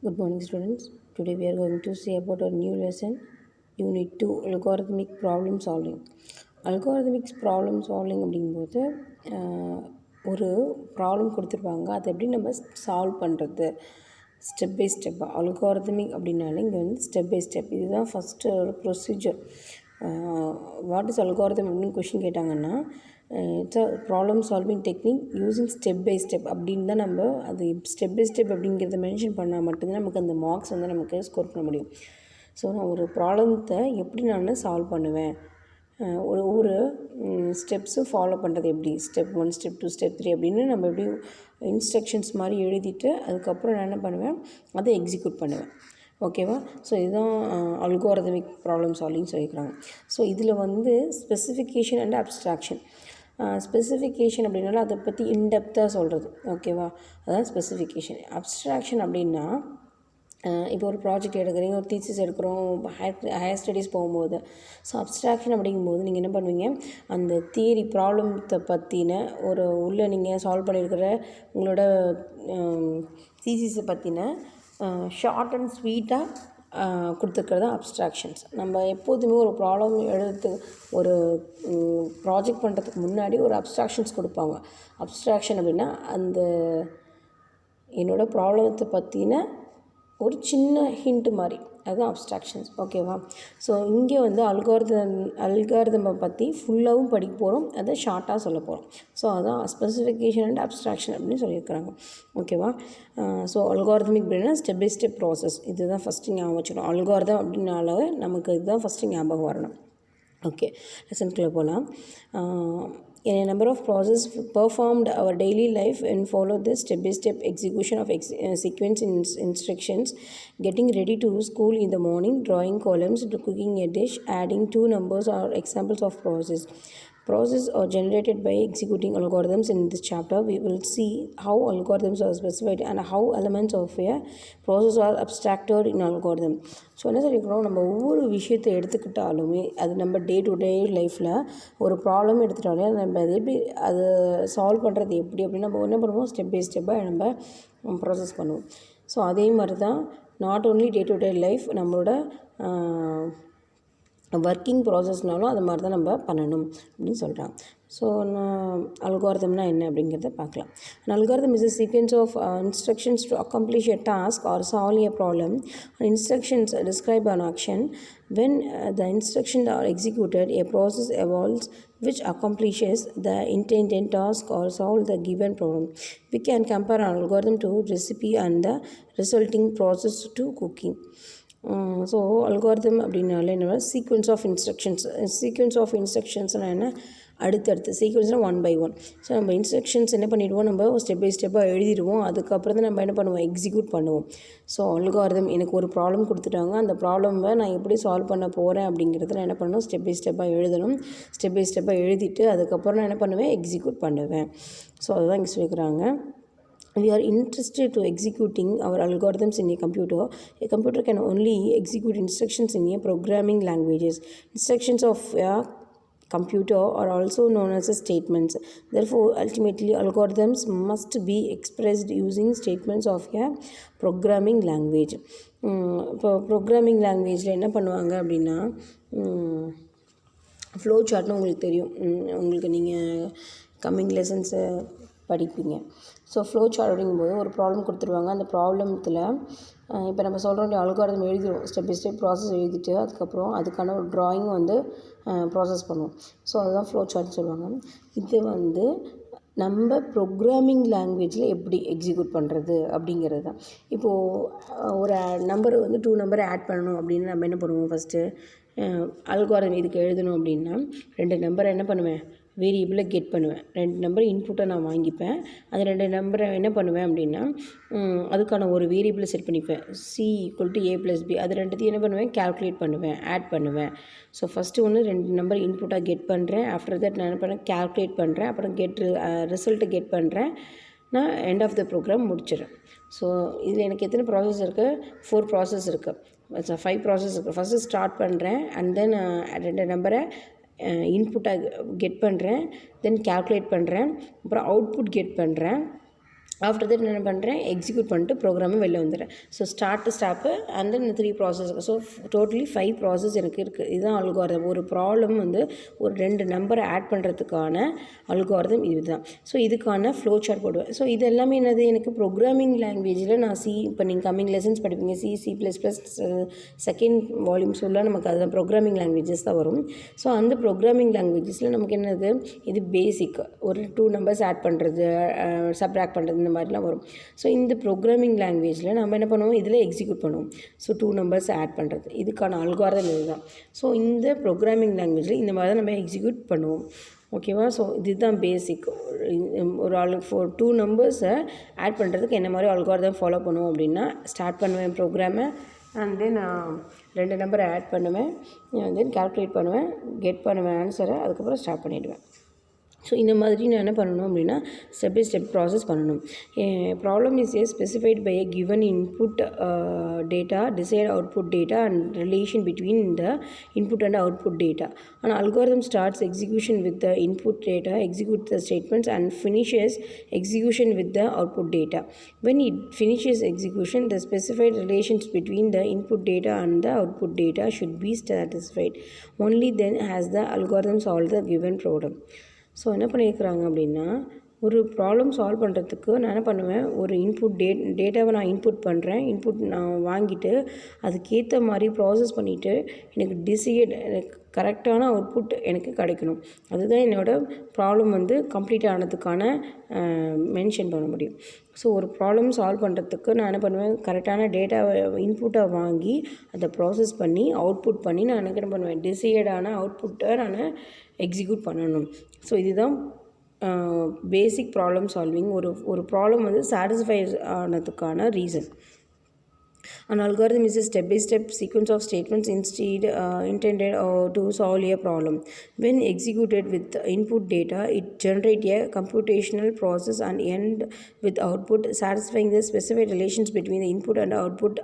Good morning, students. Today we are going to see about a new lesson, Unit 2, Algorithmic Problem Solving. Algorithmic Problem Solving அப்படிங்கும்போது ஒரு problem கொடுத்துருப்பாங்க, அதை எப்படி நம்ம solve பண்ணுறது step by ஸ்டெப்பாக. அல்காரிதமிக் அப்படின்னாலே இங்கே வந்து ஸ்டெப் பை ஸ்டெப், இதுதான் ஃபஸ்ட்டு ஒரு ப்ரொசீஜர். வாட் இஸ் அல்காரிதம் அப்படின்னு கொஷின் கேட்டாங்கன்னா, it's a problem solving technique using step by step அப்படின்னு தான் நம்ம அது ஸ்டெப் பை ஸ்டெப் அப்படிங்கிறத மென்ஷன் பண்ணால் மட்டும்தான் நமக்கு அந்த மார்க்ஸ் வந்து நமக்கு ஸ்கோர் பண்ண முடியும். ஸோ நான் ஒரு ப்ராப்ளத்தை எப்படி நான் சால்வ் பண்ணுவேன், ஒவ்வொரு ஸ்டெப்ஸும் ஃபாலோ பண்ணுறது எப்படி, ஸ்டெப் 1 ஸ்டெப் 2 ஸ்டெப் 3 அப்படின்னு நம்ம எப்படி இன்ஸ்ட்ரக்ஷன்ஸ் மாதிரி எழுதிட்டு அதுக்கப்புறம் நான் என்ன பண்ணுவேன், அதை எக்ஸிக்யூட் பண்ணுவேன். ஓகேவா? ஸோ இதுதான் அல்காரிதமிக் ப்ராப்ளம் சால்விங் சொல்லியிருக்கிறாங்க. ஸோ இதில் வந்து ஸ்பெசிஃபிகேஷன் அண்ட் அப்ஸ்ட்ராக்ஷன். ஸ்பெசிஃபிகேஷன் அப்படின்னால அதை பற்றி இன்டெப்த்தாக சொல்கிறது. ஓகேவா? அதான் ஸ்பெசிஃபிகேஷன். அப்ஸ்ட்ராக்ஷன் அப்படின்னா, இப்போ ஒரு ப்ராஜெக்ட் எடுக்கிறீங்க, ஒரு தீசிஸ் எடுக்கிறோம், ஹையர் ஸ்டடீஸ் போகும்போது. ஸோ அப்ஸ்ட்ராக்ஷன் அப்படிங்கும்போது நீங்கள் என்ன பண்ணுவீங்க, அந்த தியரி ப்ராப்ளத்தை பற்றின ஒரு உள்ளே நீங்கள் சால்வ் பண்ணியிருக்கிற உங்களோட தீசிஸை பற்றின ஷார்ட் அண்ட் ஸ்வீட்டாக கொடுத்துருக்கிறது தான் அப்ஸ்ட்ராக்ஷன்ஸ். நம்ம எப்போதுமே ஒரு ப்ராப்ளம் எழுதுறதுக்கு, ஒரு ப்ராஜெக்ட் பண்ணுறதுக்கு முன்னாடி ஒரு அப்ஸ்ட்ராக்ஷன்ஸ் கொடுப்பாங்க. அப்ஸ்ட்ராக்ஷன் அப்படின்னா அந்த என்னோடய ப்ராப்ளத்தை பற்றின ஒரு சின்ன ஹிண்ட் மாதிரி, அதுதான் அப்ஸ்ட்ராக்ஷன்ஸ். ஓகேவா? ஸோ இங்கே வந்து அல்காரிதமை பற்றி ஃபுல்லாகவும் படிக்க போகிறோம், அதை ஷார்ட்டாக சொல்ல போகிறோம். ஸோ அதுதான் ஸ்பெசிஃபிகேஷன் அண்ட் அப்ஸ்ட்ராக்ஷன் அப்படின்னு சொல்லியிருக்கிறாங்க. ஓகேவா? ஸோ அல்காரிதமிக் அப்படின்னா ஸ்டெப் பை ஸ்டெப் ப்ராசஸ், இதுதான் ஃபஸ்ட்டு ஞாபகம் வச்சுக்கணும். அல்காரிதம் அப்படின்னாலே நமக்கு இதுதான் ஃபஸ்ட்டு ஞாபகம் வரணும். ஓகே, லெசனுக்குள்ளே போகலாம். In a number of processes performed our daily life and follow the step-by-step execution of sequence instructions, getting ready to school in the morning, drawing columns, cooking a dish, adding two numbers are examples of processes are generated by executing algorithms. In this chapter we will see how algorithms are specified and how elements of a process are abstracted in algorithm. So என்ன சொல்லிக்கிறோம், நம்ம ஒவ்வொரு விஷயத்தை எடுத்துக்கிட்டாலுமே அது நம்ம day to day லைஃப்பில் ஒரு problem எடுத்துட்டாலே நம்ம அது எப்படி அதை சால்வ் பண்ணுறது எப்படி அப்படின்னு நம்ம என்ன பண்ணுவோம், ஸ்டெப் பை ஸ்டெப்பாக நம்ம ப்ராசஸ் பண்ணுவோம். ஸோ அதே மாதிரி தான் not only day to day life, நம்மளோட ஒர்க்கிங் ப்ராசஸ்னாலும் அது மாதிரி தான் நம்ம பண்ணணும் அப்படின்னு சொல்கிறாங்க. ஸோ அல்காரிதம்னா என்ன அப்படிங்கிறத பார்க்கலாம். An algorithm is a sequence of instructions to accomplish a task or solve a problem. Instructions describe an action. When the instructions are executed, a process evolves which accomplishes the intended task or solve the given problem. We can compare an algorithm to recipe and the resulting process to cooking. So algorithm அப்படின்னாலே என்ன, sequence of இன்ஸ்ட்ரக்ஷன்ஸ்னால் என்ன, அடுத்தடுத்து சீக்வன்ஸ்னால் 1 by 1. So நம்ம instructions என்ன பண்ணிவிடுவோம், நம்ம step by ஸ்டெப்பாக எழுதிடுவோம், அதுக்கப்புறம் தான் நம்ம என்ன பண்ணுவோம், எக்ஸிக்யூட் பண்ணுவோம். ஸோ அல்காரிதம், எனக்கு ஒரு ப்ராப்ளம் கொடுத்துட்டாங்க, அந்த ப்ராப்ளமை நான் எப்படி சால்வ் பண்ண போகிறேன் அப்படிங்கிறத நான் என்ன பண்ணணும், ஸ்டெப் பை ஸ்டெப்பாக எழுதணும். ஸ்டெப் பை ஸ்டெப்பாக எழுதிட்டு அதுக்கப்புறம் நான் என்ன பண்ணுவேன், எக்ஸிக்யூட் பண்ணுவேன். ஸோ அதுதான் இங்கே சொல்லிக்கிறாங்க. We are interested to executing our algorithms in a computer. A computer can only execute instructions in a programming languages. Instructions of a computer are also known as statements. Therefore, ultimately, algorithms must be expressed using statements of a programming language. இப்போ programming லாங்குவேஜில் என்ன பண்ணுவாங்க அப்படின்னா, flow சார்ட்னு உங்களுக்கு தெரியும், உங்களுக்கு நீங்கள் coming லெசன்ஸை படிப்பீங்க. ஸோ ஃப்ளோ சார்ட் அப்படிங்கும்போது ஒரு ப்ராப்ளம் கொடுத்துருவாங்க, அந்த ப்ராப்ளத்தில் இப்போ நம்ம சொல்கிறோம் இல்லையா, அல்காரிதம் எழுதிடுவோம், ஸ்டெப் பை ஸ்டெப் ப்ராசஸ் எழுதிட்டு அதுக்கப்புறம் அதுக்கான ஒரு ட்ராயிங் வந்து ப்ராசஸ் பண்ணுவோம். ஸோ அதுதான் ஃப்ளோ சார்ட் சொல்லுவாங்க. இது வந்து நம்ம ப்ரோக்ராமிங் லாங்குவேஜில் எப்படி எக்ஸிக்யூட் பண்ணுறது அப்படிங்கிறது தான். இப்போது ஒரு நம்பர் வந்து 2 நம்பரை ஆட் பண்ணணும் அப்படின்னு நம்ம என்ன பண்ணுவோம், ஃபஸ்ட்டு அல்காரிதம் இதுக்கு எழுதணும் அப்படின்னா 2 நம்பரை என்ன பண்ணுவேன், வேரியபிளை கெட் பண்ணுவேன், 2 நம்பர் இன்புட்டை நான் வாங்கிப்பேன், அந்த 2 நம்பரை என்ன பண்ணுவேன் அப்படின்னா அதுக்கான ஒரு வேரியபிளை செட் பண்ணிப்பேன், C = A + B. அது ரெண்டுத்தையும் என்ன பண்ணுவேன், கால்குலேட் பண்ணுவேன், ஆட் பண்ணுவேன். ஸோ ஃபஸ்ட்டு ஒன்று 2 நம்பர் இன்புட்டாக கெட் பண்ணுறேன், ஆஃப்டர் தட் நான் என்ன பண்ணேன், கால்குலேட் பண்ணுறேன், அப்புறம் ரிசல்ட்டை கெட் பண்ணுறேன், நான் எண்ட் ஆஃப் த ப்ரோக்ராம் முடிச்சிடுறேன். ஸோ இதில் எனக்கு எத்தனை ப்ராசஸ் இருக்குது, 4 ப்ராசஸ் இருக்குது, 5 ப்ராசஸ் இருக்குது. ஃபஸ்ட்டு ஸ்டார்ட் பண்ணுறேன், அண்ட் தென் 2 நம்பரை இன்புட்டாக கெட் பண்ணுறேன், தென் கால்குலேட் பண்ணுறேன், அப்புறம் அவுட்புட் கெட் பண்ணுறேன், ஆஃப்டர் தட் என்ன பண்ணுறேன், எக்ஸிக்யூட் பண்ணிட்டு ப்ரோக்ராமே வெளில வந்துடுறேன். So start stop and then இந்த 3 ப்ராசஸ். ஸோ டோட்டலி 5 ப்ராசஸ் எனக்கு இருக்குது. இதுதான் அல்காரிதம். ஒரு ப்ராப்ளம் வந்து ஒரு 2 நம்பரை ஆட் பண்ணுறதுக்கான அல்காரிதம் இதுதான். ஸோ இதுக்கான ஃப்ளோ சார்ட் போடுவேன். ஸோ இது எல்லாமே என்னது, எனக்கு ப்ரோக்ராமிங் லாங்குவேஜில் நான் இப்போ நீங்கள் கம்மிங் லெசன்ஸ் படிப்பீங்க, C++, செகண்ட் வால்யூம்ஸ் ஃபுல்லாக நமக்கு அதுதான் ப்ரோக்ராமிங் லாங்குவேஜஸ் தான் வரும். ஸோ அந்த ப்ரோக்ராமிங் லாங்குவேஜஸில் நமக்கு என்னது, இது பேசிக். ஒரு 2 நம்பர்ஸ் ஆட் பண்ணுறது, சப்ராக்ட் பண்ணுறது, இந்த மாதிரிலாம் வரும். ஸோ இந்த ப்ரோக்ராமிங் லாங்குவேஜில் நம்ம என்ன பண்ணுவோம், இதில் எக்ஸிக்யூட் பண்ணுவோம். ஸோ 2 நம்பர்ஸ் ஆட் பண்ணுறது, இதுக்கான அல்காரிதம் இதுதான். ஸோ இந்த ப்ரோக்ராமிங் லாங்குவேஜில் இந்த மாதிரி தான் நம்ம எக்ஸிக்யூட் பண்ணுவோம். ஓகேவா? ஸோ இதுதான் பேசிக். ஒரு for 2 நம்பர்ஸை ஆட் பண்ணுறதுக்கு என்ன மாதிரி அல்காரிதம் ஃபாலோ பண்ணுவோம் அப்படின்னா, ஸ்டார்ட் பண்ணுவேன் ப்ரோக்ராமை, அண்ட் தென் 2 நம்பரை ஆட் பண்ணுவேன், தென் கால்குலேட் பண்ணுவேன், கெட் பண்ணுவேன் ஆன்சரை, அதுக்கப்புறம் ஸ்டார்ட் பண்ணிவிடுவேன். ஸோ இந்த மாதிரி நான் என்ன பண்ணணும் அப்படின்னா, ஸ்டெப் பை ஸ்டெப் ப்ராசஸ் பண்ணணும். Problem is specified by a given input data, desired output data and relation between the input and output data. An algorithm starts execution with the input data, executes the statements and finishes execution with the output data. When it finishes execution, the specified relations between the input data and the output data should be satisfied. Only then has the algorithm solved the given problem. So என்ன பண்ணியிருக்கிறாங்க அப்படின்னா, ஒரு problem solve பண்ணுறதுக்கு நான் என்ன பண்ணுவேன், ஒரு டேட்டாவை நான் இன்புட் பண்ணுறேன். இன்புட் நான் வாங்கிட்டு அதுக்கேற்ற மாதிரி ப்ராசஸ் பண்ணிவிட்டு எனக்கு கரெக்டான அவுட்புட் எனக்கு கிடைக்கணும். அதுதான் என்னோடய ப்ராப்ளம் வந்து கம்ப்ளீட் ஆனதுக்கான மென்ஷன் பண்ண முடியும். ஸோ ஒரு ப்ராப்ளம் சால்வ் பண்ணுறதுக்கு நான் என்ன பண்ணுவேன், கரெக்டான டேட்டாவை இன்புட்டை வாங்கி அதை ப்ராசஸ் பண்ணி அவுட்புட் பண்ணி நான் என்ன பண்ணுவேன், டிசைடான அவுட்புட்டை நான் எக்ஸிக்யூட் பண்ணணும். ஸோ இதுதான் பேசிக் ப்ராப்ளம் சால்விங். ஒரு ப்ராப்ளம் வந்து சாட்டிஸ்ஃபை ஆனதுக்கான reason. An algorithm is a step-by-step sequence of statements intended to solve a problem. When executed with input data, it generates a computational process and end with output satisfying the specified relations between the input and output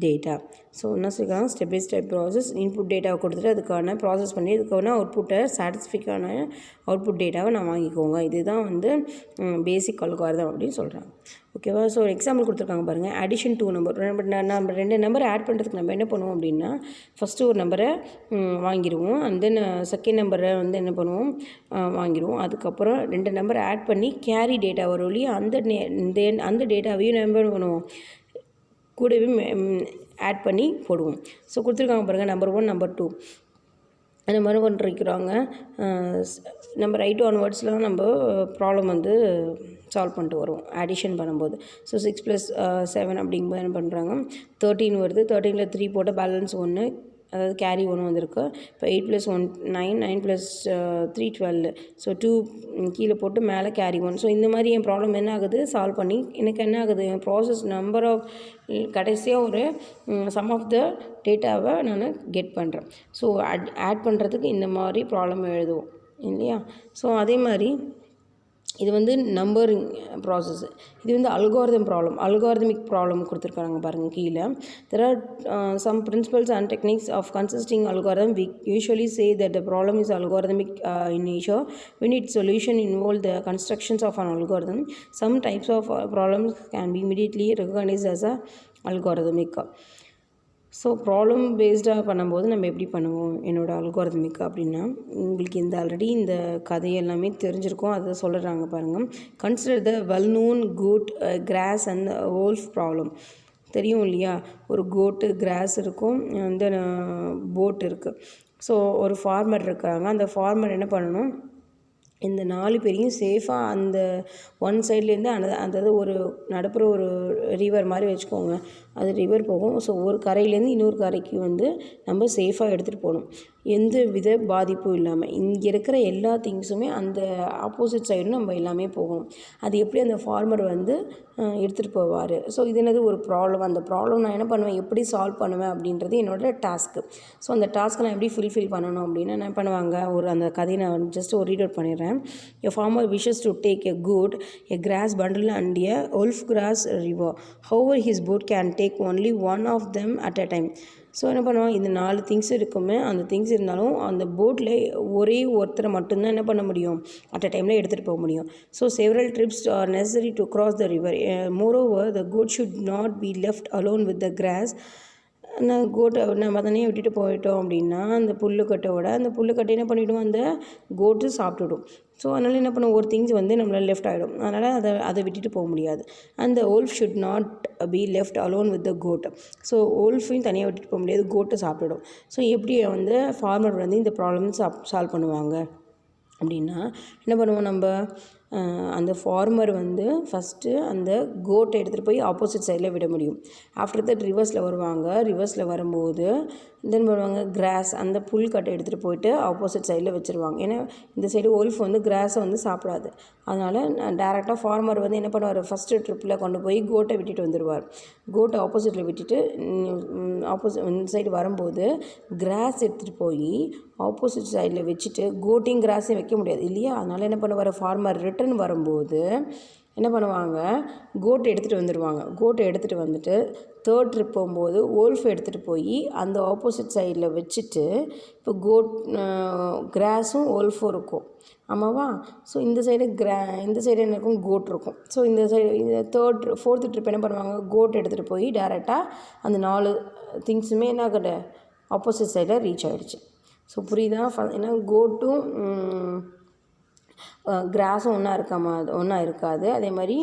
data. So என்ன சொல்லிக்கலாம், step by step process. Input டேட்டாவை கொடுத்துட்டு அதுக்கான process பண்ணி அதுக்கான அவுட்புட்டை சாட்டிஸ்ஃபைக்கான output டேட்டாவை நான் வாங்கிக்கோங்க. இதுதான் வந்து பேசிக் அல்காரிதம் அப்படின்னு சொல்கிறாங்க. ஓகேவா? ஸோ ஒரு எக்ஸாம்பிள் கொடுத்துருக்காங்க பாருங்கள். Addition 2 number. நம்ம 2 நம்பர் ஆட் பண்ணுறதுக்கு நம்ம என்ன பண்ணுவோம் அப்படின்னா, ஃபஸ்ட்டு ஒரு நம்பரை வாங்கிடுவோம், அண்ட் தென் செகண்ட் நம்பரை வந்து என்ன பண்ணுவோம், வாங்கிடுவோம். அதுக்கப்புறம் 2 நம்பரை ஆட் பண்ணி கேரி டேட்டா வரும் இல்லையா, அந்த டேட்டாவையும் நம்ம என்ன பண்ணுவோம், கூடவே ஆட் பண்ணி போடுவோம். ஸோ கொடுத்துருக்காங்க பாருங்கள், நம்பர் 1, நம்பர் 2 அந்த மாதிரி பண்ணிருக்கிறாங்க. நம்ம ரைட் ஆன்வர்ட்ஸ்லாம் நம்ம ப்ராப்ளம் வந்து சால்வ் பண்ணிட்டு வரும் அடிஷன் பண்ணும்போது. ஸோ 6 + 7 அப்படிங்கும்போது என்ன பண்ணுறாங்க, 13 வருது. 13ல் 3 போட்ட பேலன்ஸ் 1, அதாவது கேரி 1 வந்திருக்கு. இப்போ 8 + 1 9, 9 + 3 12. ஸோ 2 கீழே போட்டு மேலே கேரி 1. ஸோ இந்த மாதிரி என் ப்ராப்ளம் என்ன ஆகுது, சால்வ் பண்ணி எனக்கு என்ன ஆகுது, என் ப்ராசஸ் நம்பர் ஆஃப் கடைசியாக ஒரு சம் ஆஃப் த டேட்டாவை நான் கெட் பண்ணுறேன். ஸோ ஆட் பண்ணுறதுக்கு இந்த மாதிரி ப்ராப்ளம் எழுதுவோம் இல்லையா. ஸோ அதே மாதிரி இது வந்து நம்பரிங் ப்ராசஸ். இது வந்து அல்காரிதமிக் ப்ராப்ளம் கொடுத்துருக்காங்க பாருங்கள் கீழே. There are some principles and techniques of consisting algorithm. We usually say that the problem is algorithmic in nature when its solution involves the constructions of an algorithm. Some types of problems can be immediately recognized as a algorithmic. So problem பேஸ்டாக பண்ணும்போது நம்ம எப்படி பண்ணுவோம் என்னோடய algorithmic அப்படின்னா, உங்களுக்கு already இந்த கதையெல்லாமே தெரிஞ்சிருக்கும், அதை சொல்கிறாங்க பாருங்கள். Consider the well known goat, grass and wolf problem. தெரியும் இல்லையா, ஒரு கோட்டு, கிராஸ் இருக்கும், அந்த போட் இருக்குது. ஸோ ஒரு ஃபார்மர் இருக்காங்க. அந்த ஃபார்மர் என்ன பண்ணணும், இந்த 4 பேரையும் சேஃபாக அந்த ஒன் சைட்லேருந்து அதாவது ஒரு நடுப்புற ஒரு ரிவர் மாதிரி வச்சுக்கோங்க, அது ரிவர் போகும். ஸோ ஒரு கரையிலேருந்து இன்னொரு கரைக்கு வந்து நம்ம சேஃபாக எடுத்துகிட்டு போகணும், எந்த வித பாதிப்பும் இல்லாமல். இங்கே இருக்கிற எல்லா திங்ஸுமே அந்த ஆப்போசிட் சைடும் நம்ம எல்லாமே போகணும். அது எப்படி அந்த ஃபார்மர் வந்து எடுத்துகிட்டு போவார். ஸோ இது என்னது, ஒரு ப்ராப்ளம். அந்த ப்ராப்ளம் நான் என்ன பண்ணுவேன், எப்படி சால்வ் பண்ணுவேன் அப்படின்றது என்னோடய டாஸ்க்கு. ஸோ அந்த டாஸ்க்கை நான் எப்படி ஃபுல்ஃபில் பண்ணணும் அப்படின்னா என்ன பண்ணுவாங்க, அந்த கதையை நான் ஜஸ்ட் ஒரு ரீட் அவுட் பண்ணிடுறேன். A farmer wishes to take a goat, a grass bundle and a wolf grass river. However, his boat can take only one of them at a time. So என்ன பண்ணுவாங்க, இந்த 4 things இருக்குமே, அந்த things இருந்தாலும் அந்த போட்டில் ஒரே ஒருத்தரை மட்டும்தான் என்ன பண்ண முடியும், அட் அ டைமில் எடுத்துகிட்டு போக முடியும். So several trips are necessary to cross the river. Moreover the goat should not be left alone with the grass. கோட்டை நம்ம தனியாக விட்டுட்டு போயிட்டோம் அப்படின்னா அந்த புல்லுக்கட்டோட அந்த புல்லுக்கட்டை என்ன பண்ணிவிடும், அந்த கோட்டு சாப்பிட்டுடும். ஸோ அதனால் என்ன பண்ணும், ஒரு திங்ஸ் வந்து நம்மளால் லெஃப்ட் ஆகிடும். அதனால் அதை விட்டுட்டு போக முடியாது. அந்த wolf should not be left alone with the goat. So wolfையும் தனியாக விட்டுட்டு போக முடியாது, கோட்டை சாப்பிட்டுடும். ஸோ எப்படி வந்து ஃபார்மர் வந்து இந்த ப்ராப்ளம் சால்வ் பண்ணுவாங்க அப்படின்னா, என்ன பண்ணுவோம் நம்ம, அந்த ஃபார்மர் வந்து ஃபஸ்ட்டு அந்த கோட்டை எடுத்துகிட்டு போய் ஆப்போசிட் சைடில் விட முடியும். ஆஃப்டர் தட் ரிவர்ஸில் வருவாங்க. ரிவர்ஸில் வரும்போது தென் பண்ணுவாங்க, கிராஸ் அந்த புல்கட்டை எடுத்துகிட்டு போயிட்டு ஆப்போசிட் சைடில் வச்சுருவாங்க. ஏன்னா இந்த சைடு wolf வந்து கிராஸை வந்து சாப்பிடாது. அதனால் டேரெக்டாக ஃபார்மர் வந்து என்ன பண்ணுவார், ஃபஸ்ட்டு ட்ரிப்பில் கொண்டு போய் கோட்டை விட்டுட்டு வந்துடுவார். கோட்டை ஆப்போசிட்டில் விட்டுட்டு இந்த சைடு வரும்போது கிராஸ் எடுத்துகிட்டு போய் ஆப்போசிட் சைடில் வச்சுட்டு, கோட்டையும் கிராஸையும் வைக்க முடியாது இல்லையா, அதனால் என்ன பண்ணுவார் ஃபார்மர், ரிட்டர்ன் வரும்போது என்ன பண்ணுவாங்க, கோட்டை எடுத்துகிட்டு வந்துடுவாங்க. கோட்டை எடுத்துகிட்டு வந்துட்டு தேர்ட் ட்ரிப் போகும்போது wolf எடுத்துகிட்டு போய் அந்த ஆப்போசிட் சைடில் வச்சுட்டு, இப்போ கிராஸும் wolfம் இருக்கும் ஆமாவா. ஸோ இந்த சைடு இந்த சைடு என்ன இருக்கும், கோட் இருக்கும். ஸோ இந்த சைடு இந்த ஃபோர்த்து ட்ரிப் என்ன பண்ணுவாங்க, கோட் எடுத்துகிட்டு போய் டேரெக்டாக அந்த 4 திங்ஸுமே என்ன ஆகட்ட ஆப்போசிட் சைடில் ரீச் ஆகிடுச்சு. ஸோ புரியுதா, ஏன்னா கோட்டும் கிராஸும் ஒன்றா இருக்காது. அதே மாதிரி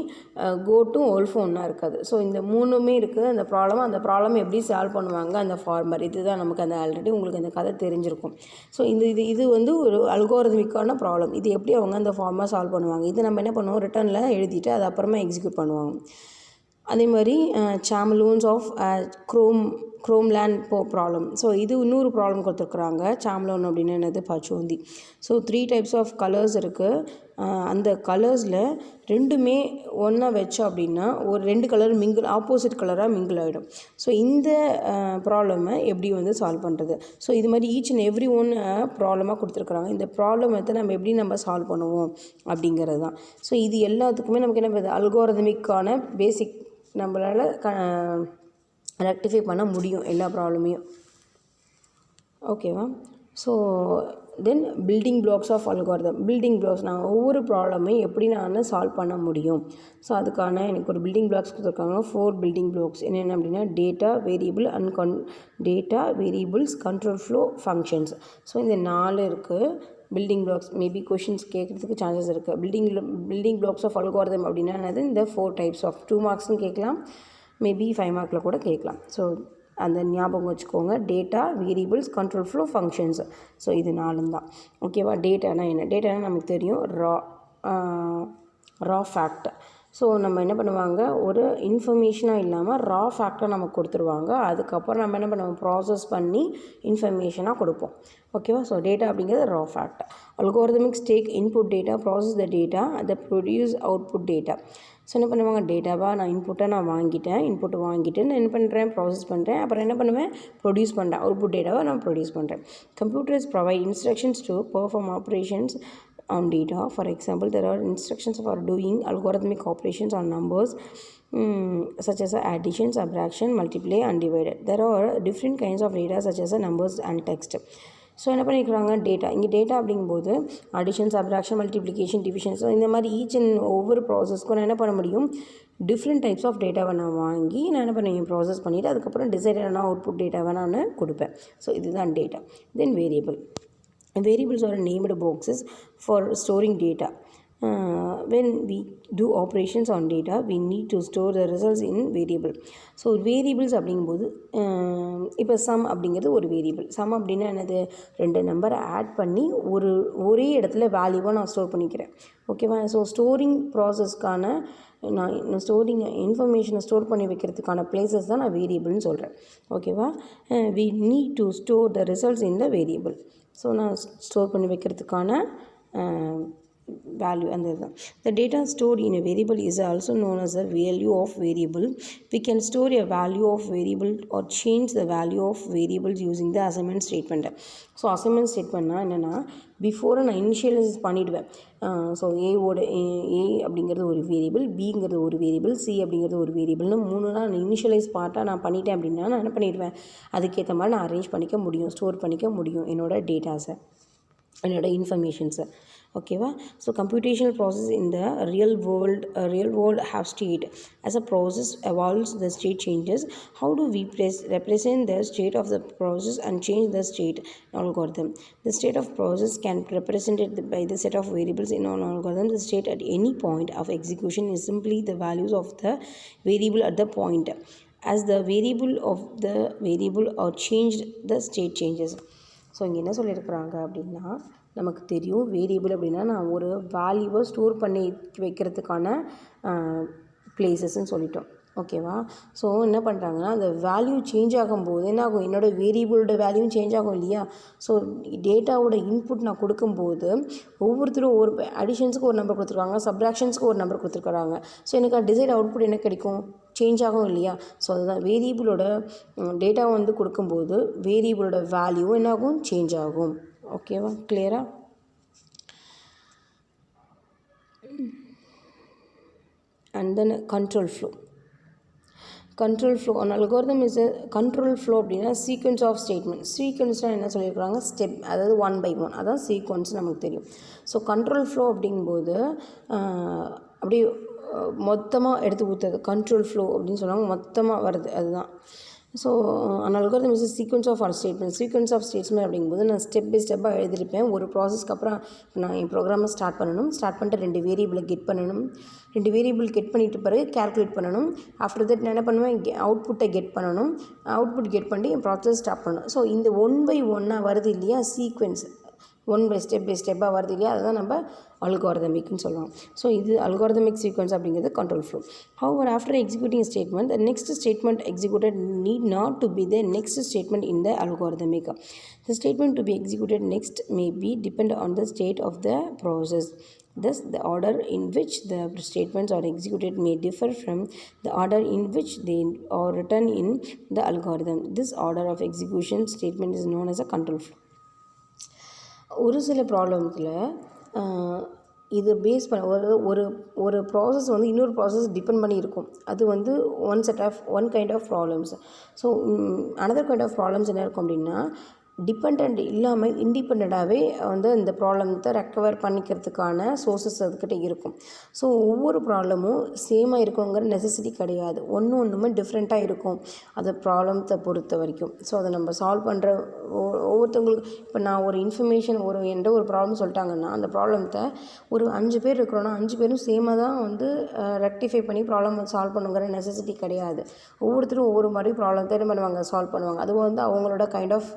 கோட்டும் wolfம் ஒன்றா இருக்காது. ஸோ இந்த 3மே இருக்குது அந்த ப்ராப்ளம் எப்படி சால்வ் பண்ணுவாங்க அந்த ஃபார்மர். இதுதான் நமக்கு அந்த ஆல்ரெடி உங்களுக்கு அந்த கதை தெரிஞ்சிருக்கும். ஸோ இது வந்து ஒரு அல்கோரிதமிக்கான ப்ராப்ளம். இது எப்படி அவங்க அந்த ஃபார்மர் சால்வ் பண்ணுவாங்க, இது நம்ம என்ன பண்ணுவோம், ரிட்டர்னில் எழுதிட்டு அது அப்புறமா எக்ஸிக்யூட் பண்ணுவாங்க. அதே மாதிரி சாமலூன்ஸ் ஆஃப் க்ரோம்லேண்ட் ப்ராப்ளம். ஸோ இது இன்னொரு ப்ராப்ளம் கொடுத்துருக்குறாங்க. சாமலோன் அப்படின்னா என்னது, பச்சோந்தி. ஸோ 3 டைப்ஸ் ஆஃப் கலர்ஸ் இருக்குது. அந்த கலர்ஸில் 2மே ஒன்றா வச்சோம் அப்படின்னா ஒரு 2 கலர் ஆப்போசிட் கலராக மிங்கிள் ஆகிடும். ஸோ இந்த ப்ராப்ளமை எப்படி வந்து சால்வ் பண்ணுறது. ஸோ இது மாதிரி ஈச் அண்ட் எவ்ரி ஒன் ப்ராப்ளமாக கொடுத்துருக்குறாங்க. இந்த ப்ராப்ளம் வந்து நம்ம எப்படி சால்வ் பண்ணுவோம் அப்படிங்கிறது தான். ஸோ இது எல்லாத்துக்குமே நமக்கு என்ன பண்ணுறது, அல்கோரிதமிக்கான பேசிக் நம்மளால் ரெக்டிஃபை பண்ண முடியும் எல்லா ப்ராப்ளமையும். ஓகேவா. So then building blocks of algorithm. Building blocks நான் ஒவ்வொரு ப்ராப்ளமையும் எப்படி நான் சால்வ் பண்ண முடியும். ஸோ அதுக்கான எனக்கு ஒரு பில்டிங் பிளாக்ஸ் கொடுத்துருக்காங்க. 4 பில்டிங் பிளாக்ஸ் என்னென்ன அப்படின்னா, data variable variables, control flow, functions. So இந்த 4 இருக்குது பில்டிங் பிளாக்ஸ். மேபி கொஷின்ஸ் கேட்குறதுக்கு சான்சஸ் இருக்குது. பில்டிங் பிளாக்ஸ் ஆஃப் அல்காரிதம் அப்படின்னா என்னது, இந்த 4 டைப்ஸ் ஆஃப் 2 மார்க்ஸ்னு கேட்கலாம், மேபி 5 மார்க்கில் கூட கேட்கலாம். ஸோ அந்த ஞாபகம் வச்சுக்கோங்க, data, variables, control flow, functions. So இது 4 தான். ஓகேவா. டேட்டானா என்ன, டேட்டானா நமக்கு தெரியும், ரா ஃபேக்ட். ஸோ நம்ம என்ன பண்ணுவாங்க, ஒரு இன்ஃபர்மேஷனாக இல்லாமல் ரா ஃபேக்டாக நமக்கு கொடுத்துருவாங்க. அதுக்கப்புறம் நம்ம என்ன பண்ணுவோம், ப்ராசஸ் பண்ணி இன்ஃபர்மேஷனாக கொடுப்போம். ஓகேவா. ஸோ டேட்டா அப்படிங்கிறது raw fact. Algorithmics take input data, process the data, அதை ப்ரொடியூஸ் அவுட்புட் டேட்டா. ஸோ என்ன பண்ணுவாங்க, டேட்டாவாக நான் இன்புட்டை வாங்கிட்டு நான் என்ன பண்ணுறேன், ப்ராசஸ் பண்ணுறேன். அப்புறம் என்ன பண்ணுவேன், ப்ரொடியூஸ் பண்ணுறேன். அவுட்புட் டேட்டாவை நான் ப்ரொடியூஸ் பண்ணுறேன். Computers provide instructions to perform operations on data. For example, there are instructions for doing algorithmic operations on numbers such as addition, subtraction, multiply and divided. There are different kinds of data such as numbers and text. So என்ன பண்ணிக்கிறாங்க, data. இங்கே data அப்படிங்கும்போது addition, subtraction, multiplication, division. So இந்த மாதிரி each and ஒவ்வொரு ப்ராசஸ்க்கும் நான் என்ன பண்ண முடியும், டிஃப்ரெண்ட் டைப்ஸ் ஆஃப் டேட்டாவை நான் வாங்கி நான் என்ன பண்ணுவேன், ப்ராசஸ் பண்ணிவிட்டு அதுக்கப்புறம் டிசைடடான அவுட்புட் டேட்டாவை நான் கொடுப்பேன். ஸோ இதுதான் data. Then variable. Variables are named boxes for storing data. When we do operations on data, we need to store the results in variable. So variables அப்படிங்கும்போது இப்போ சம் அப்படிங்கிறது ஒரு வேரியபிள். சம் அப்படின்னா என்னது, 2 நம்பரை ஆட் பண்ணி ஒரே இடத்துல வேல்யூவாக நான் ஸ்டோர் பண்ணிக்கிறேன். ஓகேவா. ஸோ ஸ்டோரிங் ப்ராசஸ்க்கான நான் இன்ஃபர்மேஷனை ஸ்டோர் பண்ணி வைக்கிறதுக்கான பிளேசஸ் தான் நான் வேரியபிள்னு சொல்கிறேன். ஓகேவா. we need to store the results in the variable. So நான் ஸ்டோர் பண்ணி வைக்கிறதுக்கான value and the data stored in a variable is also known as a value of variable. We can store a value of variable or change the value of variables using the assignment statement. So assignment ஸ்டேட்மெண்ட்னா என்னென்னா பிஃபோரை நான் initialise பண்ணிவிடுவேன். So ஏ அப்படிங்கிறது ஒரு variable, பிங்கிறது ஒரு variable, C அப்படிங்கிறது ஒரு வேரியபிள்னு 3 நான் இனிஷியலைஸ் பார்ட்டாக நான் பண்ணிட்டேன் அப்படின்னா நான் என்ன பண்ணிடுவேன், அதுக்கேற்ற மாதிரி நான் அரேஞ்ச் பண்ணிக்க முடியும், ஸ்டோர் பண்ணிக்க முடியும் என்னோடய டேட்டாஸை, என்னோடய இன்ஃபர்மேஷன்ஸை. ஓகேவா? So computational process in the real world have state. As a process evolves, the state changes. How do we represent the state of the process and change the state algorithm? The state of process can be represented by the set of variables in an algorithm. The state at any point of execution is simply the values of the variable at the point. As the variable of the variable are changed, the state changes. So இங்கே என்ன சொல்லியிருக்கிறாங்க அப்படின்னா, நமக்கு தெரியும் variable அப்படின்னா நான் ஒரு வேல்யூவை ஸ்டோர் பண்ணி வைக்கிறதுக்கான பிளேசஸ்ன்னு சொல்லிட்டோம். ஓகேவா? ஸோ என்ன பண்ணுறாங்கன்னா, அந்த வேல்யூ சேஞ்ச் ஆகும்போது என்ன ஆகும், என்னோடய வேரியபிளோட வேல்யூ சேஞ்ச் ஆகும் இல்லையா? ஸோ டேட்டாவோட இன்புட் நான் கொடுக்கும்போது ஒவ்வொருத்தரும் ஒரு அடிஷன்ஸுக்கு ஒரு நம்பர் கொடுத்துருக்காங்க, சப்ராக்ஷன்ஸுக்கு ஒரு நம்பர் கொடுத்துருக்காங்க. ஸோ எனக்கு டிசைட் அவுட்புட் என்ன கிடைக்கும், சேஞ்ச் ஆகும் இல்லையா? ஸோ அதுதான் வேரியபிளோட டேட்டா வந்து கொடுக்கும்போது வேரியபிளோட வேல்யூ என்னாகும், சேஞ்ச் ஆகும். ஓகேவா? கிளியரா? And then control flow. Control flow an algorithm is a control flow அப்படின்னா சீக்வன்ஸ் ஆஃப் ஸ்டேட்மெண்ட். சீக்வன்ஸ்னால் என்ன சொல்லியிருக்கிறாங்க, ஸ்டெப், அதாவது 1 by 1, அதான் சீக்வன்ஸ் நமக்கு தெரியும். ஸோ கண்ட்ரோல் ஃப்ளோ அப்படிங்கும்போது அப்படி மொத்தமாக எடுத்து ஊற்றுறது கண்ட்ரோல் ஃப்ளோ அப்படின்னு சொல்லுவாங்க, மொத்தமாக வருது அதுதான். So an algorithm is a sequence of our statements. Sequence of statement அப்படிங்கும்போது நான் ஸ்டெப் பை ஸ்டெப்பாக எழுதியிருப்பேன். ஒரு ப்ராசஸ்க்கு அப்புறம் நான் என் ப்ரோக்ராமை ஸ்டார்ட் பண்ணணும், ஸ்டார்ட் பண்ணிட்டு 2 வேரியபிளை கெட் பண்ணணும், 2 வேரியபிள் கெட் பண்ணிட்டு பிறகு கேல்குலேட் பண்ணணும். ஆஃப்டர் தட் நான் என்ன பண்ணுவேன், அவுட்புட்டை கெட் பண்ணணும், அவுட்புட் கெட் பண்ணி என் ப்ராசஸ் ஸ்டார்ட் பண்ணணும். ஸோ இந்த 1 by 1 வருது இல்லையா சீக்வன்ஸ், 1 by ஸ்டெப்பாக வருது இல்லையா, அதுதான் நம்ம அல்காரிதமிக்னு சொல்லுவோம். ஸோ இது அல்காரிதமிக் சீக்வன்ஸ் அப்படிங்கிறது control flow. However, after executing a statement, the next statement executed need not to be the next statement in the algorithmic. The statement to be executed next may be depend on the state of the process. Thus, the order in which the statements are executed may differ from the order in which they are written in the algorithm. This order of execution statement is known as a control flow. ஒரு சில ப்ராப்ளத்தில் இது base பண்ண ஒரு process வந்து இன்னொரு process depend பண்ணி இருக்கும். அது வந்து one kind of problems. So another kind of problems என்ன இருக்கும் அப்படின்னா, டிபெண்ட் இல்லாமல் இண்டிபெண்ட்டாகவே வந்து இந்த ப்ராப்ளத்தை ரெக்கவர் பண்ணிக்கிறதுக்கான சோர்ஸஸ் அதுக்கிட்ட இருக்கும். ஸோ ஒவ்வொரு ப்ராப்ளமும் சேமாக இருக்குங்கிற நெசசிட்டி கிடையாது, ஒன்றுமே டிஃப்ரெண்ட்டாக இருக்கும் அது ப்ராப்ளத்தை பொறுத்த வரைக்கும். ஸோ அதை நம்ம சால்வ் பண்ணுற ஒவ்வொருத்தவங்களுக்கு, இப்போ நான் ஒரு இன்ஃபர்மேஷன் என்கிட்ட ஒரு ப்ராப்ளம் சொல்லிட்டாங்கன்னா, அந்த ப்ராப்ளத்தை ஒரு 5 பேர் இருக்கிறோன்னா 5 பேரும் சேமாக தான் வந்து ரெக்டிஃபை பண்ணி ப்ராப்ளம் சால்வ் பண்ணுங்கிற நெசசிட்டி கிடையாது. ஒவ்வொருத்தரும் ஒவ்வொரு மாதிரி ப்ராப்ளத்தை என்ன பண்ணுவாங்க, சால்வ் பண்ணுவாங்க. அது வந்து அவங்களோட கைண்ட் ஆஃப்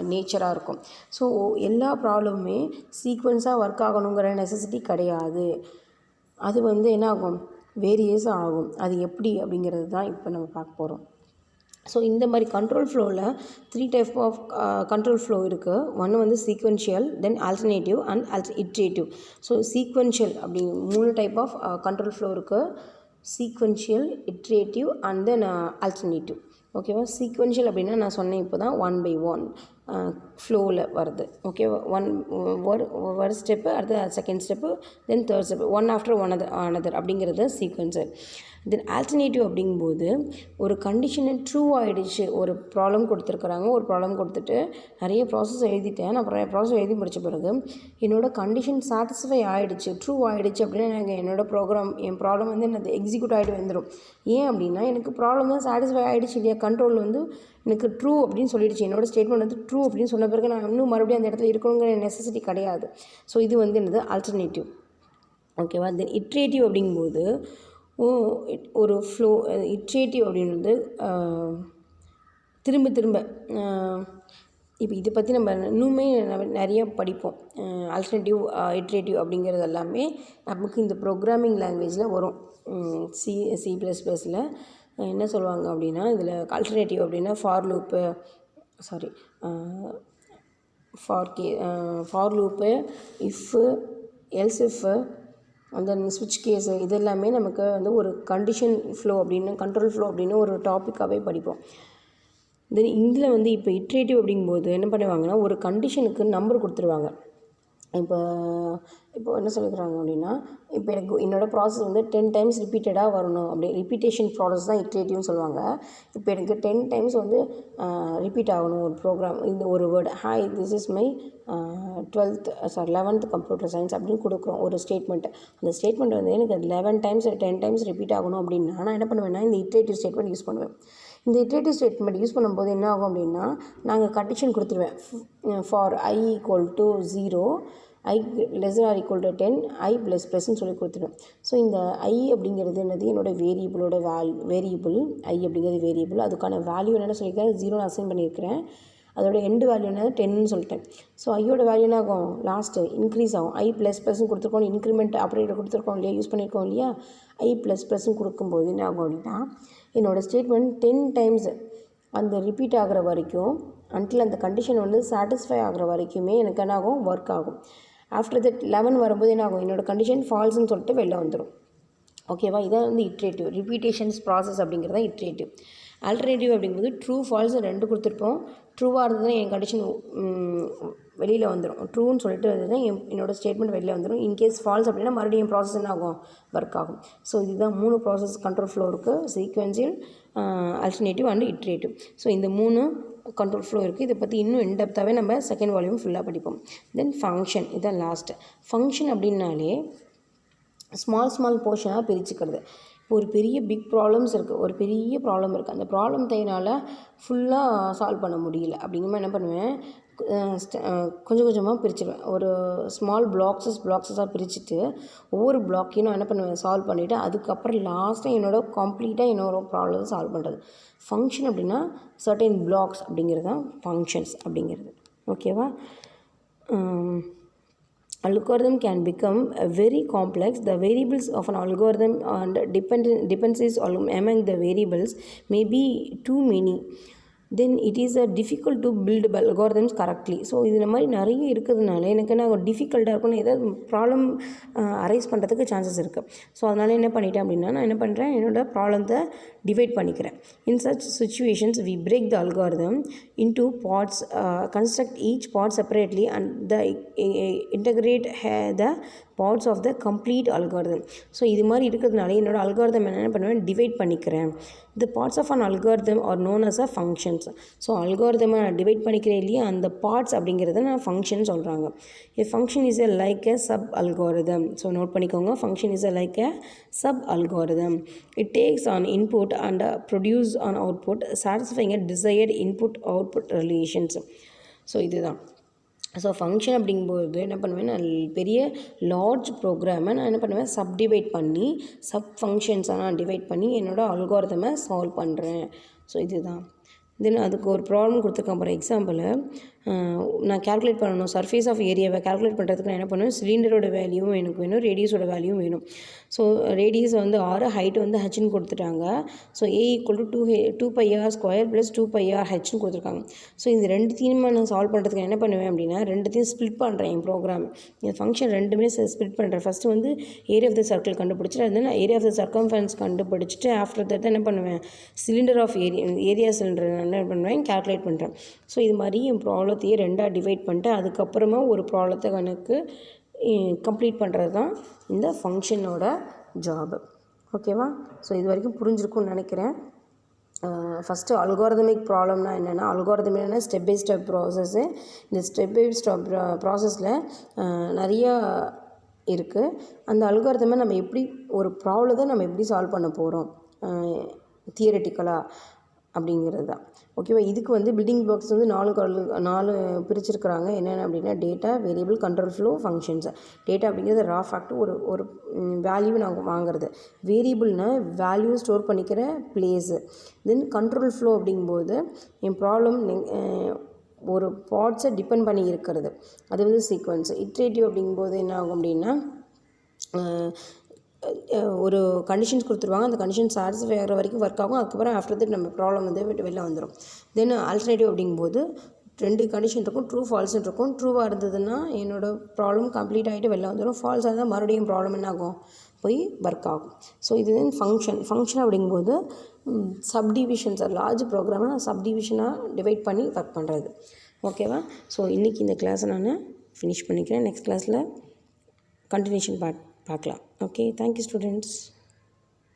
நேச்சராக இருக்கும். ஸோ எல்லா ப்ராப்ளமுமே சீக்வன்ஸாக ஒர்க் ஆகணுங்கிற நெசசிட்டி கிடையாது. அது வந்து என்ன ஆகும், வேரியஸ் ஆகும். அது எப்படி அப்படிங்கிறது தான் இப்போ நம்ம பார்க்க போகிறோம். ஸோ இந்த மாதிரி கண்ட்ரோல் ஃப்ளோவில் 3 டைப் ஆஃப் கண்ட்ரோல் ஃப்ளோ இருக்குது. ஒன்று வந்து sequential, then alternative and iterative. So sequential அப்படி 3 டைப் ஆஃப் கண்ட்ரோல் ஃப்ளோ இருக்குது. Sequential, iterative and then alternative. ஓகேவா? சீக்வென்ஷியல் அப்படின்னா நான் சொன்னேன் இப்போ தான் 1 by 1 ஃப்ளோவில் வருது. ஓகேவா? ஒரு ஸ்டெப்பு, அடுத்த second step, then third step, one after another அப்படிங்கிறது சீக்வென்ஸு. தென் ஆல்டர்னேட்டிவ் அப்படிங்கும்போது ஒரு கண்டிஷனை ட்ரூ ஆகிடுச்சு, ஒரு ப்ராப்ளம் கொடுத்துருக்குறாங்க, ஒரு ப்ராப்ளம் கொடுத்துட்டு நிறைய ப்ராசஸ் எழுதிட்டேன், நான் ப்ராசஸ் எழுதி முடித்த பிறகு என்னோடய கண்டிஷன் சாட்டிஸ்ஃபை ஆகிடுச்சு, ட்ரூ ஆகிடுச்சு அப்படின்னா எனக்கு என் ப்ராப்ளம் வந்து எனக்கு எக்ஸிக்யூட் ஆகிட்டு வந்துடும். ஏன் அப்படின்னா எனக்கு ப்ராப்ளம் தான் சாட்டிஸ்ஃபை ஆகிடுச்சு இல்லையா, கண்ட்ரோல் வந்து எனக்கு ட்ரூ அப்படின்னு சொல்லிடுச்சு, என்னோடய ஸ்டேட்மெண்ட் வந்து ட்ரூ அப்படின்னு சொன்ன பிறகு நான் இன்னும் மறுபடியும் அந்த இடத்துல இருக்கணுங்கிற நெசசிட்டி கிடையாது. ஸோ இது வந்து என்னது ஆல்டர்னேட்டிவ். ஓகேவா? தென் இட்ரேட்டிவ் அப்படிங்கும்போது ஒரு ஃப்ளோ, இட்ரேட்டிவ் அப்படின்றது திரும்ப இப்போ இதை பற்றி நம்ம இன்னுமே நிறைய படிப்போம். ஆல்டர்னேட்டிவ், இட்ரேட்டிவ் அப்படிங்கிறது எல்லாமே நமக்கு இந்த ப்ரோக்ராமிங் லாங்குவேஜில் வரும். C++ல் என்ன சொல்லுவாங்க அப்படின்னா, இதில் ஆல்டர்னேட்டிவ் அப்படின்னா ஃபார் லூப்பு, இஃப்பு, எல்ஸ் இஃப் அந்த ஸ்விட்ச் கேஸு இது எல்லாமே நமக்கு வந்து ஒரு கண்டிஷன் ஃப்ளோ அப்படின்னு கண்ட்ரோல் ஃப்ளோ அப்படின்னு ஒரு டாப்பிக்காகவே படிப்போம். தென் இதில் வந்து இப்போ இட்ரேட்டிவ் அப்படிங்கும்போது என்ன பண்ணுவாங்கன்னா ஒரு கண்டிஷனுக்கு நம்பர் கொடுத்துருவாங்க. இப்போ என்ன சொல்லிக்கிறாங்க அப்படின்னா, இப்போ எனக்கு என்னோடய ப்ராசஸ் வந்து 10 டைம்ஸ் ரிப்பீட்டடாக வரணும் அப்படி ரிப்பீட்டேஷன் ப்ராசஸ் தான் இட்ரேட்டிவ்னு சொல்லுவாங்க. இப்போ எனக்கு 10 டைம்ஸ் வந்து ரிப்பீட் ஆகணும் ஒரு ப்ரோக்ராம், இந்த ஒரு word hi this is my 11th computer science அப்படின்னு கொடுக்குறோம் ஒரு ஸ்டேட்மெண்ட். அந்த ஸ்டேட்மெண்ட் வந்து எனக்கு 11 டைம்ஸ் 10 டைம்ஸ் ரிப்பீட் ஆகணும் அப்படின்னா நான் என்ன பண்ணுவேன்னா இந்த இட்ரேட்டிவ் ஸ்டேட்மெண்ட் யூஸ் பண்ணுவேன். இந்த இட்ரேட்டிவ் ஸ்டேட்மெண்ட் யூஸ் பண்ணும்போது என்ன ஆகும் அப்படின்னா, நாங்கள் கண்டிஷன் கொடுத்துருவேன். ஃபார் i = 0, i <= 10, i ++ன்னு சொல்லி கொடுத்துருவேன். ஸோ இந்த i அப்படிங்கிறது என்னது, என்னோடய வேரியபிளோட வேரியபிள் i அப்படிங்கிறது வேரியபிள். அதுக்கான வேல்யூ என்னென்னு சொல்லியிருக்கேன், 0 அசைன் பண்ணியிருக்கிறேன். அதோட எண்டு வேல்யூ என்னது 10ன்னு சொல்லிட்டேன். ஸோ ஐயோட வேல்யூ என்ன ஆகும், லாஸ்ட்டு இன்க்ரீஸ் ஆகும். i ++ன்னு கொடுத்துருக்கோம், இன்க்ரிமெண்ட் ஆப்ரேட்டர் கொடுத்துருக்கோம் இல்லையா, யூஸ் பண்ணியிருக்கோம் இல்லையா. i ++ன்னு கொடுக்கும்போது என்ன ஆகும் அப்படின்னா, என்னோடய ஸ்டேட்மெண்ட் 10 டைம்ஸ் அந்த ரிப்பீட் ஆகிற வரைக்கும் அன்டில் அந்த கண்டிஷன் வந்து சாட்டிஸ்ஃபை ஆகிற வரைக்குமே எனக்கு என்ன ஆகும், ஒர்க் ஆகும். ஆஃப்டர் தட் 11 வரும்போது என்ன ஆகும், என்னோடய கண்டிஷன் ஃபால்ஸ்ன்னு சொல்லிட்டு வெளில வந்துடும். ஓகேவா, இதான் வந்து இட்ரேட்டிவ் ரிப்பீட்டேஷன்ஸ் ப்ராசஸ் அப்படிங்கிறது தான் இட்ரேட்டிவ். ஆல்டர்னேட்டிவ் அப்படிங்கும்போது ட்ரூ ஃபால்ஸ் 2 கொடுத்துருப்போம். ட்ரூவாக இருந்ததுன்னா என் கண்டிஷன் வெளியில் வந்துடும். ட்ரூன்னு சொல்லிட்டு இருந்ததுன்னா என்னோடய ஸ்டேட்மெண்ட் வெளியில் வந்துடும். இன்கேஸ் ஃபால்ஸ் அப்படின்னா மறுபடியும் என் ப்ராசஸ் என்ன ஆகும், ஒர்க் ஆகும். ஸோ இதுதான் 3 ப்ராசஸ் கண்ட்ரோல் ஃப்ளோ இருக்குது, sequential, alternative and iterative. So இந்த 3 கண்ட்ரோல் ஃப்ளோ இருக்குது. இதை பற்றி இன்னும் இன்டெப்த்தாகவே நம்ம செகண்ட் வால்யூம் ஃபுல்லாக படிப்போம். தென் ஃபங்க்ஷன், இதுதான் லாஸ்ட்டு. ஃபங்க்ஷன் அப்படின்னாலே ஸ்மால் போர்ஷனாக பிரிச்சுக்கிறது. இப்போ ஒரு பெரிய பிக் ப்ராப்ளம்ஸ் இருக்குது, ஒரு பெரிய ப்ராப்ளம் இருக்குது, அந்த ப்ராப்ளம் தைனால் ஃபுல்லாக சால்வ் பண்ண முடியல அப்படிங்கும்போது என்ன பண்ணுவேன், கொஞ்சம் கொஞ்சமாக பிரிச்சுடுவேன். ஒரு ஸ்மால் பிளாக்ஸஸாக பிரிச்சுட்டு ஒவ்வொரு பிளாக்கையும் நான் என்ன பண்ணுவேன், சால்வ் பண்ணிவிட்டு அதுக்கப்புறம் லாஸ்ட்டாக கம்ப்ளீட்டாக என்னோட ப்ராப்ளத்தை சால்வ் பண்ணுறது. ஃபங்க்ஷன் அப்படின்னா சர்டைன் பிளாக்ஸ் அப்படிங்கிறது தான் ஃபங்க்ஷன்ஸ் அப்படிங்கிறது. ஓகேவா. Algorithm can become very complex. The variables of an algorithm and dependencies among the variables may be too many. Then it is difficult to build algorithms correctly. So இந்த மாதிரி நிறைய இருக்கிறதுனால எனக்கு என்ன டிஃபிகல்ட்டாக இருக்கும்னு ஏதாவது ப்ராப்ளம் அரைஸ் பண்ணுறதுக்கு சான்சஸ் இருக்குது. ஸோ அதனால் என்ன பண்ணிட்டேன் அப்படின்னா, நான் என்ன பண்ணுறேன், என்னோடய ப்ராப்ளத்தை டிவைட் பண்ணிக்கிறேன். In such situations we break the algorithm into parts, construct each part separately and the integrate the parts of the complete algorithm. So இது மாதிரி இருக்கிறதுனால என்னோடய அல்காரிதம் என்ன பண்ணுவேன், டிவைட் பண்ணிக்கிறேன். The parts of an algorithm are known as a functions. So அல்காரிதமை நான் டிவைட் பண்ணிக்கிறேன் இல்லையா, அந்த பார்ட்ஸ் அப்படிங்கிறத நான் ஃபங்க்ஷன் சொல்கிறாங்க. A function is like a sub algorithm. So note பண்ணிக்கோங்க, function is like a sub algorithm. It takes an input and produce an output satisfying a desired input output relations. So இதுதான். So function அப்படிங்கும்போது என்ன பண்ணுவேன், நான் பெரிய large ப்ரோக்ராமை நான் என்ன பண்ணுவேன், சப்டிவைட் பண்ணி சப் ஃபங்க்ஷன்ஸாக நான் டிவைட் பண்ணி என்னோடய அல்காரிதமை சால்வ் பண்ணுறேன். ஸோ இதுதான். தென் அதுக்கு ஒரு ப்ராப்ளம் கொடுத்துருக்கேன். ஃபார் எக்ஸாம்பிள், நான் கேல்குலேட் பண்ணணும், சர்ஃபேஸ் ஆஃப் ஏரியாவை கேல்குலேட் பண்ணுறதுக்கு நான் என்ன பண்ணுவேன், சிலிண்டரோட வேல்யூவும் எனக்கு வேணும், ரேடியஸோட வேல்யூவும் வேணும். ஸோ ரேடியஸ் வந்து 6, ஹைட் வந்து ஹெச்னு கொடுத்துட்டாங்க. ஸோ a = 2πr² + 2πrhன்னு கொடுத்துருக்காங்க. ஸோ இது ரெண்டுத்தையும் நான் சால்வ் பண்ணுறதுக்கு என்ன பண்ணுவேன் அப்படின்னா, ரெண்டுத்தையும் ஸ்ப்ளிட் பண்ணுறேன். என் ப்ரோக்ராம் இந்த ஃபங்க்ஷன் ரெண்டுமே ஸ்ப்ளிட் பண்ணுறேன். ஃபஸ்ட்டு வந்து ஏரியா ஆஃப் த சர்க்கிள் கண்டுபிடிச்சிட்டு, அது நான் ஏரியா ஆஃப் த சர்க்கம்ஃபரன்ஸ் கண்டுபிடிச்சிட்டு ஆஃப்டர் தட் என்ன பண்ணுவேன், சிலிண்டர் ஆஃப் ஏரியா சிலிண்டர் என்ன பண்ணுவேன், கால்குலேட் பண்ணுறேன். ஸோ இது மாதிரி என் ப்ராப்ளத்தையே 2ஆக டிவைட் பண்ணிட்டு அதுக்கப்புறமா ஒரு ப்ராப்ளத்தை எனக்கு கம்ப்ளீட் பண்ணுறது தான் இந்த ஃபங்க்ஷனோட ஜாபு. ஓகேவா. ஸோ இது வரைக்கும் புரிஞ்சிருக்கும்னு நினைக்கிறேன். ஃபஸ்ட்டு அல்காரிதமிக் ப்ராப்ளம்னா என்னென்னா, அல்காரிதம் என்னென்னா ஸ்டெப் பை ஸ்டெப் ப்ராசஸ்ஸு. இந்த ஸ்டெப் பை ஸ்டெப் ப்ராசஸில் நிறையா இருக்குது. அந்த அல்காரிதமை நம்ம எப்படி ஒரு ப்ராப்ளத்தை நம்ம எப்படி சால்வ் பண்ண போகிறோம் தியரட்டிக்கலாக அப்படிங்கிறது தான். ஓகேவா. இதுக்கு வந்து பில்டிங் பிளாக்ஸ் வந்து 4 பிரிச்சிருக்கிறாங்க. என்னென்ன அப்படின்னா, data, variable, control flow, functions. Data அப்படிங்கிறது ரா ஃபேக்ட், ஒரு வேல்யூ நாங்கள் வாங்குறது. வேரியபிள்னால் வேல்யூ ஸ்டோர் பண்ணிக்கிற பிளேஸு. தென் கண்ட்ரோல் ஃப்ளோ அப்படிங்கும்போது என் ப்ராப்ளம் ஒரு பார்ட்ஸை டிபெண்ட் பண்ணி இருக்கிறது, அது வந்து சீக்வன்ஸ். இட்ரேட்டிவ் அப்படிங்கும்போது என்ன ஆகும் அப்படின்னா, ஒரு கண்டிஷன்ஸ் கொடுத்துருவாங்க, அந்த கண்டிஷன் சாட்டிஸ்ஃபை ஆகிற வரைக்கும் ஒர்க் ஆகும். அதுக்கப்புறம் ஆஃப்டர் தட் நம்ம ப்ராப்ளம் வந்து வெளில வந்துடும். தென் ஆல்டர்னேட்டிவ் அப்படிங்கும்போது 2 கண்டிஷன் இருக்கும், ட்ரூ ஃபால்ஸ்ன்னு இருக்கும். ட்ரூவாக இருந்ததுன்னா என்னோடய ப்ராப்ளம் கம்ப்ளீட் ஆகிட்டு வெளில வந்துடும். ஃபால்ஸாக இருந்தால் மறுபடியும் ப்ராப்ளம் என்ன ஆகும், போய் ஒர்க் ஆகும். ஸோ இது ஃபங்க்ஷன் அப்படிங்கும்போது சப்டிவிஷன்ஸ் லார்ஜ் ப்ரோக்ராமை சப்டிவிஷனாக டிவைட் பண்ணி ஒர்க் பண்ணுறது. ஓகேவா? ஸோ இன்றைக்கி இந்த கிளாஸை நான் ஃபினிஷ் பண்ணிக்கிறேன். நெக்ஸ்ட் கிளாஸில் கண்டினியூஷன் பார்க்கலாம். Okay, thank you students.